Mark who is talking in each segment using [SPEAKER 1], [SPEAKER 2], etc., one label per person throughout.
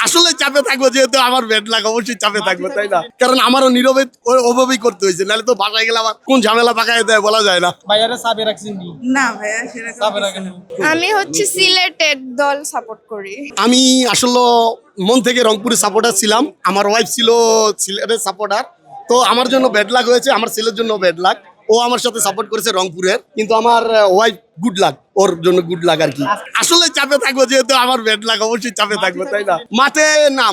[SPEAKER 1] আসলে চাপে থাকবো, যেহেতু আমার ব্যাড লাগ, অবশ্যই চাপে থাকবো, তাই না? কারণ আমারও নীরবে ওভাবেই করতে হয়েছে, নাহলে তো বাসায় গেলে আবার কোন ঝামেলা পাকায় দেয় বলা যায় না।
[SPEAKER 2] ভাইয়ারে সাবে রাখছেন নি?
[SPEAKER 3] না ভাইয়া সেরকম
[SPEAKER 2] সাবে
[SPEAKER 3] কিছু
[SPEAKER 2] রাখেন
[SPEAKER 3] না।
[SPEAKER 2] না।
[SPEAKER 4] আমি হচ্ছে সিলেটের দল সাপোর্ট করি।
[SPEAKER 1] আমি আসলে মন থেকে রংপুরের সাপোর্টার ছিলাম, আমার ওয়াইফ ছিল সিলেটের সাপোর্টার, তো আমার জন্য ব্যাড লাক হয়েছে, আমার ছেলের জন্য ব্যাড লাক। ও আমার সাথে সাপোর্ট করেছে রংপুরের, কিন্তু আমার ওয়াইফ গুড লাক, ওর জন্য গুড লাক আর কি। আসলে চাপে থাকবো, যেহেতু আমার ব্যাড লাক, অবশ্যই চাপে থাকবো, তাই না?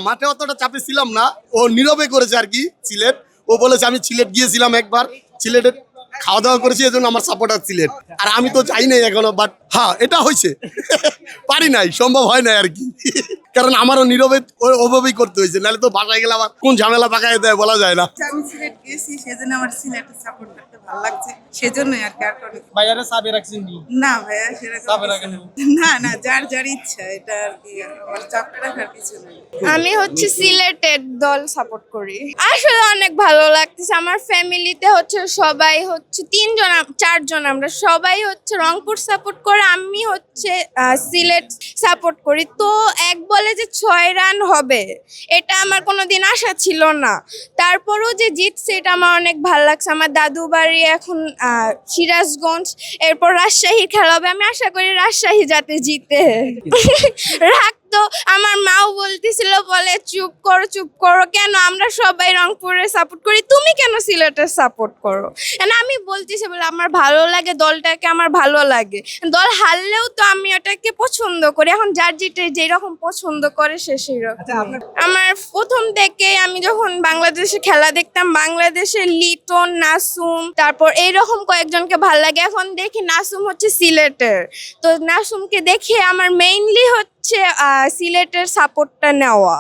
[SPEAKER 1] মাঠে অতটা চাপে ছিলাম না, ও নীরবে করেছে আর কি সিলেট। ও বলেছে আমি সিলেট গিয়েছিলাম একবার, সিলেটের খাওয়া দাওয়া করেছি, এজন্য আমার সাপোর্টার সিলেট। আর আমি তো যাই নাই এখনো, বাট হ্যাঁ এটা হয়েছে। পারি নাই, সম্ভব হয় না আর কি। কারণ আমারও নীরবে ওভাবেই করতে হয়েছে, নাহলে তো বাসায় গেলে আবার কোন ঝামেলা পাকায় দেয় বলা যায় না।
[SPEAKER 3] আমি সিলেট গেছি, সেজন্য আমার সিলেটে সাপোর্ট করতে ভালো লাগছে, সেজন্যই আর কি, আর কোনো কিছু
[SPEAKER 2] ভাইয়ারে সাবে রাখছেন নি?
[SPEAKER 3] না ভাইয়া সেরকম
[SPEAKER 2] সাবে
[SPEAKER 3] কিছু
[SPEAKER 2] রাখেন
[SPEAKER 3] না।
[SPEAKER 2] না।
[SPEAKER 3] না যার যার ইচ্ছা, এটা আর কি, আমার চাপে রাখার কিছু নেই।
[SPEAKER 4] আমি হচ্ছে সিলেটের দল সাপোর্ট করি। আসলে অনেক ভালো লাগতেছে। আমার ফ্যামিলিতে হচ্ছে সবাই হচ্ছে 3 জন 4 জন, আমরা সবাই হচ্ছে রংপুর সাপোর্ট করে, আমি হচ্ছে সিলেট সাপোর্ট করি। তো এক বলে যে 6 রান হবে, এটা আমার কোনোদিন আশা ছিল না। তারপরেও যে জিতছে, এটা আমার অনেক ভালো লাগছে। আমার দাদু বাড়ি এখন সিরাজগঞ্জ, এরপর রাজশাহীর খেলা হবে। আমি আশা করি রাজশাহী যাতে জিতে। রাখতো, আমার মাও বলতেছিল, বলে চুপ করো, কেন আমরা সবাই রংপুরে সাপোর্ট করি, তুমি কেন সিলেটের সাপোর্ট করো? And আমি বলতেছি বলে আমার ভালো লাগে, দলটাকে আমার ভালো লাগে। দল হারলেও তো আমি ওটাকে পছন্দ করি। এখন যার যেটা যেরকম পছন্দ করে সে সেরকম। আমার প্রথম থেকে আমি যখন বাংলাদেশে খেলা দেখতাম, বাংলাদেশের লিটন, নাসুম, তারপর এইরকম কয়েকজনকে ভালো লাগে। এখন দেখি নাসুম হচ্ছে সিলেটের, তো নাসুমকে দেখে আমার মেইনলি হচ্ছে সিলেটের সাপোর্টটা নেওয়া।